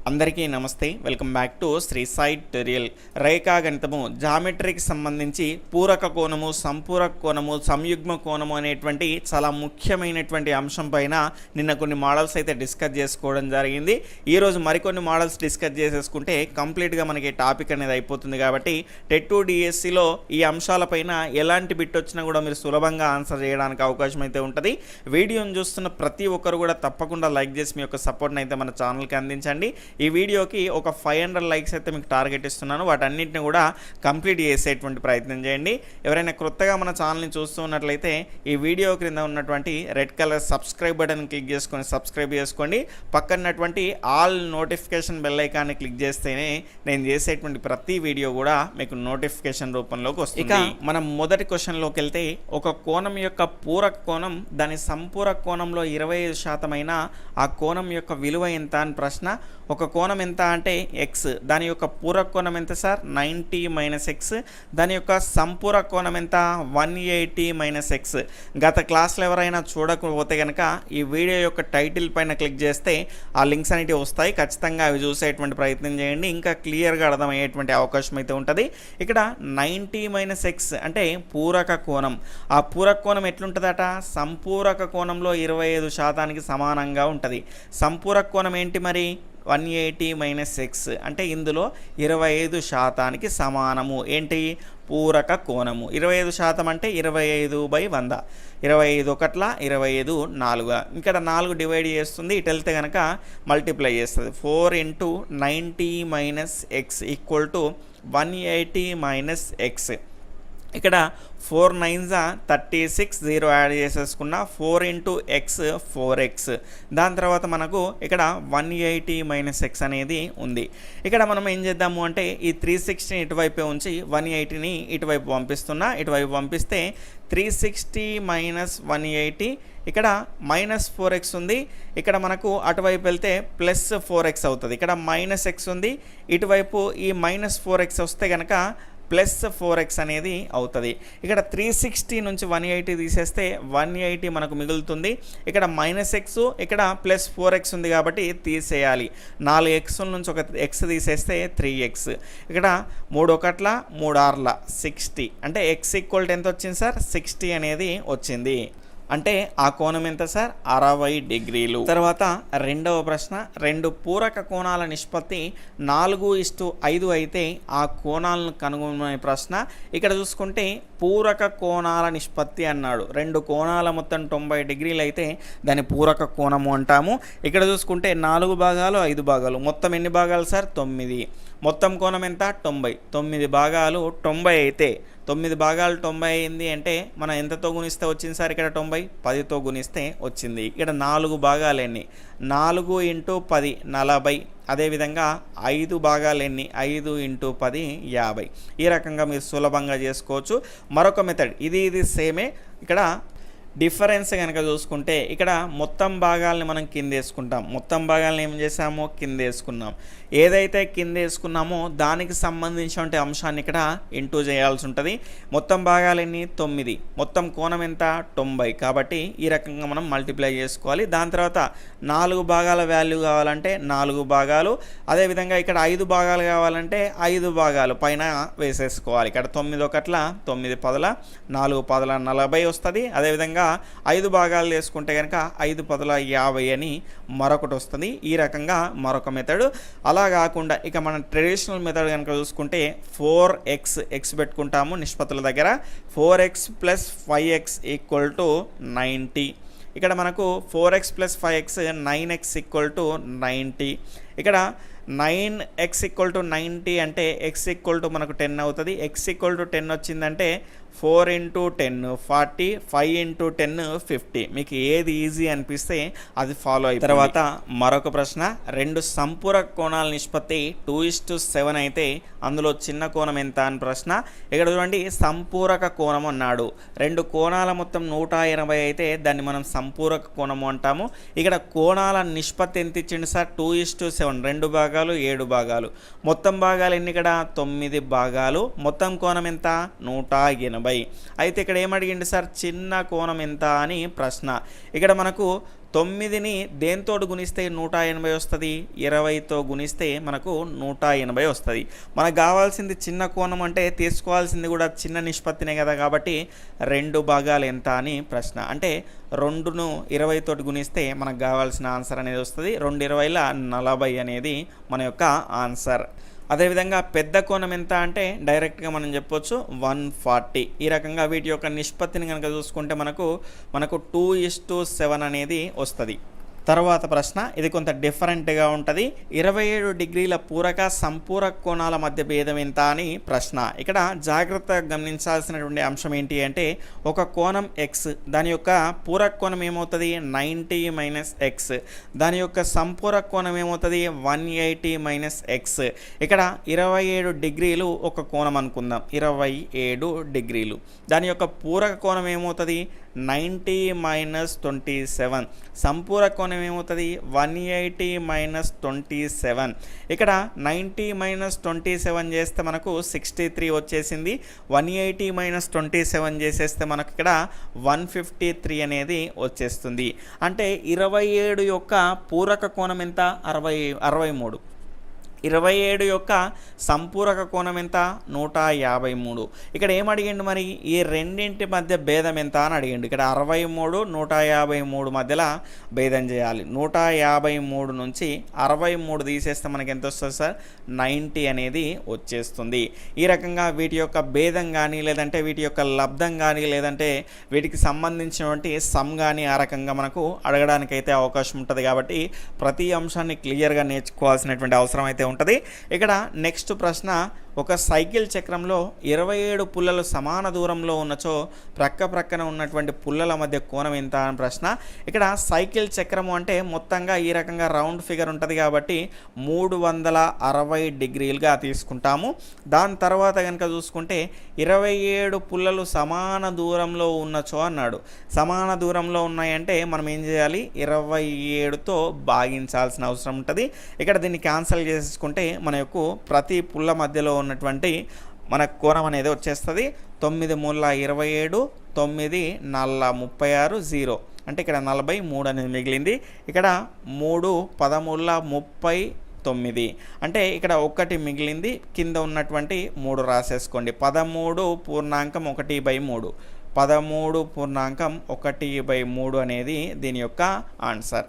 అందరికీ నమస్తే. Welcome back to Shri Sai tutorial. రేఖాగణితము జామెట్రీకి సంబంధించి పూరక కోణము, సంపూరక కోణము, సంయుగ్మ కోణము అనేటువంటి చాలా ముఖ్యమైనటువంటి అంశం పైన నిన్న కొన్ని మోడల్స్ అయితే డిస్కస్ చేసుకోవడం జరిగింది. ఈరోజు మరికొన్ని మోడల్స్ డిస్కస్ చేసేసుకుంటే కంప్లీట్గా మనకి టాపిక్ అనేది అయిపోతుంది. కాబట్టి టెట్ 2 డిఎస్సిలో ఈ అంశాలపైన ఎలాంటి బిట్ వచ్చినా కూడా మీరు సులభంగా ఆన్సర్ చేయడానికి అవకాశం అయితే ఉంటుంది. వీడియోని చూస్తున్న ప్రతి ఒక్కరు కూడా తప్పకుండా లైక్ చేసి మీ యొక్క సపోర్ట్ని అయితే మన ఛానల్కి అందించండి. ఈ వీడియోకి ఒక 500 లైక్స్ అయితే మీకు టార్గెట్ ఇస్తున్నాను. వాటన్నిటిని కూడా కంప్లీట్ చేసేటువంటి ప్రయత్నం చేయండి. ఎవరైనా కొత్తగా మన ఛానల్ని చూస్తూ ఉన్నట్లయితే ఈ వీడియో క్రింద ఉన్నటువంటి red colour subscribe button click చేసుకొని సబ్స్క్రైబ్ చేసుకోండి. పక్కనటువంటి ఆల్ నోటిఫికేషన్ బెల్ ఐకాన్ని క్లిక్ చేస్తేనే నేను చేసేటువంటి ప్రతి వీడియో కూడా మీకు నోటిఫికేషన్ రూపంలోకి వస్తుంది. ఇక మనం మొదటి క్వశ్చన్లోకి వెళ్తే, ఒక కోణం యొక్క పూరక కోణం దాని సంపూరక కోణంలో 25% అయినా ఆ కోణం యొక్క విలువ ఎంత అని ప్రశ్న. ఒక కోణం ఎంత అంటే ఎక్స్, దాని యొక్క పూరక కోణం ఎంత సార్? 90 - x. దాని యొక్క సంపూరక కోణం ఎంత? 180 - x. గత క్లాస్లో ఎవరైనా చూడకపోతే కనుక ఈ వీడియో యొక్క టైటిల్ పైన క్లిక్ చేస్తే ఆ లింక్స్ అనేవి వస్తాయి. ఖచ్చితంగా అవి చూసేటువంటి ప్రయత్నం చేయండి. ఇంకా క్లియర్గా అర్థమయ్యేటువంటి అవకాశం అయితే ఉంటుంది. ఇక్కడ 90 - x అంటే పూరక కోణం. ఆ పూరక కోణం ఎట్లుంటుందట? సంపూరక కోణంలో 25% సమానంగా ఉంటుంది. సంపూరక కోణం ఏంటి మరి? 180 - x అంటే ఇందులో 25% సమానము. ఏంటి? పూరక కోణము. 25% అంటే 25/100. 25 1 25 4. ఇక్కడ 4 డివైడ్ చేస్తుంది. ఇటు వెళ్తే కనుక మల్టిప్లై చేస్తుంది. 4 × 90 - x = 180 - x. ఇక్కడ 4 9s 36, 0 యాడ్ చేసేసుకున్న 4 × x 4x. దాని తర్వాత మనకు ఇక్కడ 180 - x అనేది ఉంది. ఇక్కడ మనం ఏం చేద్దాము అంటే ఈ 360ని ఇటువైపే ఉంచి 180ని ఇటువైపు పంపిస్తున్నా. ఇటువైపు పంపిస్తే 360 - 180 ఇక్కడ -4x ఉంది. ఇక్కడ మనకు అటువైపు వెళ్తే +4x అవుతుంది. ఇక్కడ -x ఉంది. ఇటువైపు ఈ -4x వస్తే కనుక +4x అనేది అవుతుంది. ఇక్కడ 360 నుంచి 180 తీసేస్తే 180 మనకు మిగులుతుంది. ఇక్కడ -x, ఇక్కడ +4x ఉంది కాబట్టి తీసేయాలి. 4x నుంచి ఒక x తీసేస్తే 3x. ఇక్కడ 3 1 3 6 60 అంటే x = ఎంత వచ్చింది సార్? 60 అనేది వచ్చింది. అంటే ఆ కోణం ఎంత సార్? 60 డిగ్రీలు. తర్వాత రెండవ ప్రశ్న, రెండు పూరక కోణాల నిష్పత్తి 4:5 అయితే ఆ కోణాలను కనుగొనే ప్రశ్న. ఇక్కడ చూసుకుంటే పూరక కోణాల నిష్పత్తి అన్నాడు. రెండు కోణాల మొత్తం 90 డిగ్రీలు అయితే దాన్ని పూరక కోణము అంటాము. ఇక్కడ చూసుకుంటే 4 భాగాలు 5 భాగాలు మొత్తం ఎన్ని భాగాలు సార్? 9. మొత్తం కోణం ఎంత? 90. 9 భాగాలు 90 అయితే 9 భాగాలు 90 అయింది అంటే మనం ఎంతతో గుణిస్తే వచ్చింది సార్? ఇక్కడ 90 10తో గుణిస్తే వచ్చింది. ఇక్కడ 4 భాగాలు ఎన్ని? 4 × 10 40. అదేవిధంగా 5 భాగాలు ఎన్ని? 5 × 10 50. ఈ రకంగా మీరు సులభంగా చేసుకోవచ్చు. మరొక మెథడ్ ఇది సేమే. ఇక్కడ డిఫరెన్స్ కనుక చూసుకుంటే ఇక్కడ మొత్తం భాగాల్ని మనం కింద వేసుకుంటాం. మొత్తం భాగాలను ఏం చేసామో కింద వేసుకున్నాం. ఏదైతే కింద వేసుకున్నామో దానికి సంబంధించిన అంశాన్ని ఇక్కడ ఇంటూ చేయాల్సి ఉంటుంది. మొత్తం భాగాలు ఎన్ని? 9. మొత్తం కోణం ఎంత? 90. కాబట్టి ఈ రకంగా మనం మల్టిప్లై చేసుకోవాలి. దాని తర్వాత 4 భాగాల వాల్యూ కావాలంటే 4 భాగాలు. అదేవిధంగా ఇక్కడ 5 భాగాలు కావాలంటే 5 భాగాలు పైన వేసేసుకోవాలి. ఇక్కడ 9 1 9 10 4 10 40 వస్తుంది. అదేవిధంగా 5 భాగాలు వేసుకుంటే కనుక 5 10 50 అని మరొకటి వస్తుంది. ఈ రకంగా మరొక మెథడ్. అలా కాకుండా ఇక మన ట్రెడిషనల్ మెథడ్ కనుక చూసుకుంటే 4x పెట్టుకుంటాము నిష్పత్తుల దగ్గర. 4x + 5x = 90. ఇక్కడ మనకు 4x + 5x 9x = 90. ఇక్కడ 9x = 90 అంటే x = మనకు 10 అవుతుంది. x = 10 వచ్చిందంటే 4 × 10 40, 5 × 10 50. మీకు ఏది ఈజీ అనిపిస్తే అది ఫాలో అయిపోయింది. తర్వాత మరొక ప్రశ్న, రెండు సంపూరక కోణాల నిష్పత్తి 2:7 అయితే అందులో చిన్న కోణం ఎంత అని ప్రశ్న. ఇక్కడ చూడండి, సంపూరక కోణం అన్నాడు. రెండు కోణాల మొత్తం 180 అయితే దాన్ని మనం సంపూరక కోణము అంటాము. ఇక్కడ కోణాల నిష్పత్తి ఎంత ఇచ్చిండు సార్? 2:7. 2 భాగాలు 7 భాగాలు. మొత్తం భాగాలు ఎన్ని? ఇక్కడ 9 భాగాలు. మొత్తం కోణం ఎంత? 180. అయితే ఇక్కడ ఏమడిగిండు సార్? చిన్న కోణం ఎంత అని ప్రశ్న. ఇక్కడ మనకు 9ని దేనితోటి గుణిస్తే 180 వస్తుంది, 20తో గుణిస్తే మనకు 180 వస్తుంది. మనకు కావాల్సింది చిన్న కోణం అంటే తీసుకోవాల్సింది కూడా చిన్న నిష్పత్తినే కదా, కాబట్టి 2 భాగాలు ఎంత అని ప్రశ్న. అంటే 2ను 20 తోటి గుణిస్తే మనకు కావాల్సిన ఆన్సర్ అనేది వస్తుంది. 2 20ల 40 అనేది మన యొక్క ఆన్సర్. అదేవిధంగా పెద్ద కోణం ఎంత అంటే డైరెక్ట్గా మనం చెప్పొచ్చు 140. ఈ రకంగా వీటి యొక్క నిష్పత్తిని కనుక చూసుకుంటే మనకు 2:7 అనేది వస్తుంది. తర్వాత ప్రశ్న ఇది కొంత డిఫరెంట్గా ఉంటుంది. 27 డిగ్రీల పూరక సంపూరక కోణాల మధ్య భేదం ఎంత అని ప్రశ్న. ఇక్కడ జాగ్రత్తగా గమనించాల్సినటువంటి అంశం ఏంటి అంటే ఒక కోణం ఎక్స్, దాని యొక్క పూరక కోణం ఏమవుతుంది 90 - x, దాని యొక్క సంపూరక కోణం ఏమవుతుంది 180 - x. ఇక్కడ 27 డిగ్రీలు ఒక కోణం అనుకుందాం, 27 డిగ్రీలు. దాని యొక్క పూరక కోణం ఏమవుతుంది 90 - 27. సంపూరక కోణం ఏమవుతుంది 180 - 27. ఇక్కడ 90 - 27 చేస్తే మనకు 63 వచ్చేసింది. 180 - 27 చేసేస్తే మనకు ఇక్కడ 153 అనేది వచ్చేస్తుంది. అంటే 27 యొక్క పూరక కోణం ఎంత 63. 27 యొక్క సంపూరక కోణం ఎంత 153. ఇక్కడ ఏమడిగిండు మరి ఈ రెండింటి మధ్య భేదం ఎంత అని అడిగిండు. ఇక్కడ 63 153 మధ్యలో భేదం చేయాలి. 153 నుంచి 63 తీసేస్తే మనకి ఎంత వస్తుంది సార్ 90 అనేది వచ్చేస్తుంది. ఈ రకంగా వీటి యొక్క భేదం కానీ లేదంటే వీటి యొక్క లబ్ధం కానీ లేదంటే వీటికి సంబంధించినటువంటి సమ్ కానీ ఆ రకంగా మనకు అడగడానికైతే అవకాశం ఉంటుంది. కాబట్టి ప్రతి అంశాన్ని క్లియర్గా నేర్చుకోవాల్సినటువంటి అవసరం అయితే ఉంటుంది. ఇక్కడ నెక్స్ట్ ప్రశ్న, ఒక సైకిల్ చక్రంలో 27 పుల్లలు సమాన దూరంలో ఉన్నచో ప్రక్కన ఉన్నటువంటి పుల్లల మధ్య కోణం ఎంత అని ప్రశ్న. ఇక్కడ సైకిల్ చక్రము అంటే మొత్తంగా ఈ రకంగా రౌండ్ ఫిగర్ ఉంటుంది కాబట్టి 360 డిగ్రీలుగా తీసుకుంటాము. దాని తర్వాత కనుక చూసుకుంటే 27 పుల్లలు సమాన దూరంలో ఉన్నచో అన్నాడు. సమాన దూరంలో ఉన్నాయంటే మనం ఏం చేయాలి 27తో భాగించాల్సిన అవసరం ఉంటుంది. ఇక్కడ దీన్ని క్యాన్సిల్ చేసుకుంటే మన యొక్క ప్రతి పుల్ల మధ్యలో ఉన్నటువంటి మన కోణం అనేది వచ్చేస్తుంది. 9 మూల 27, 9 4 36, 0 అంటే ఇక్కడ 43 అనేది మిగిలింది. ఇక్కడ 3 13 39 అంటే ఇక్కడ 1 మిగిలింది. కింద ఉన్నటువంటి 3 రాసేసుకోండి. 13.1/3 13.1/3 అనేది దీని యొక్క ఆన్సర్.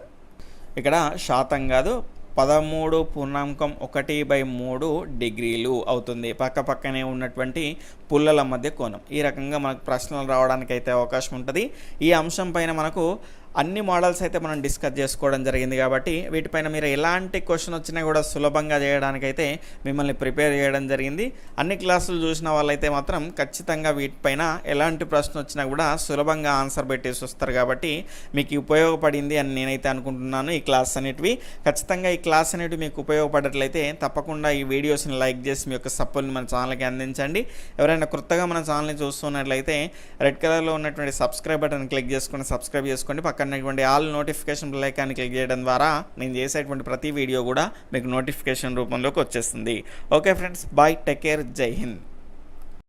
ఇక్కడ శాతం కాదు 13.1/3 డిగ్రీలు అవుతుంది పక్కనే ఉన్నటువంటి పుల్లల మధ్య కోణం. ఈ రకంగా మనకు ప్రశ్నలు రావడానికి అయితే అవకాశం ఉంటుంది. ఈ అంశం పైన మనకు అన్ని మోడల్స్ అయితే మనం డిస్కస్ చేసుకోవడం జరిగింది కాబట్టి వీటిపైన మీరు ఎలాంటి క్వశ్చన్ వచ్చినా కూడా సులభంగా చేయడానికైతే మిమ్మల్ని ప్రిపేర్ చేయడం జరిగింది. అన్ని క్లాసులు చూసిన వాళ్ళైతే మాత్రం ఖచ్చితంగా వీటిపైన ఎలాంటి ప్రశ్న వచ్చినా కూడా సులభంగా ఆన్సర్ పెట్టేసి వస్తారు కాబట్టి మీకు ఉపయోగపడింది అని నేనైతే అనుకుంటున్నాను. ఈ క్లాస్ అనేటివి ఖచ్చితంగా ఈ క్లాస్ అనేటివి మీకు ఉపయోగపడట్లయితే తప్పకుండా ఈ వీడియోస్ని లైక్ చేసి మీ యొక్క సపోర్ట్ని మన ఛానల్కి అందించండి. ఎవరైనా కొత్తగా మన ఛానల్ని చూస్తున్నట్లయితే రెడ్ కలర్లో ఉన్నటువంటి సబ్స్క్రైబ్ బటన్ క్లిక్ చేసుకొని సబ్స్క్రైబ్ చేసుకోండి. పక్కన ఆల్ నోటిఫికేషన్ బెల్ ఐకాన్ని క్లిక్ చేయడం ద్వారా నేను చేసేటువంటి ప్రతి వీడియో కూడా మీకు నోటిఫికేషన్ రూపంలోకి వచ్చేస్తుంది. Okay friends, bye, take care, జై హింద్.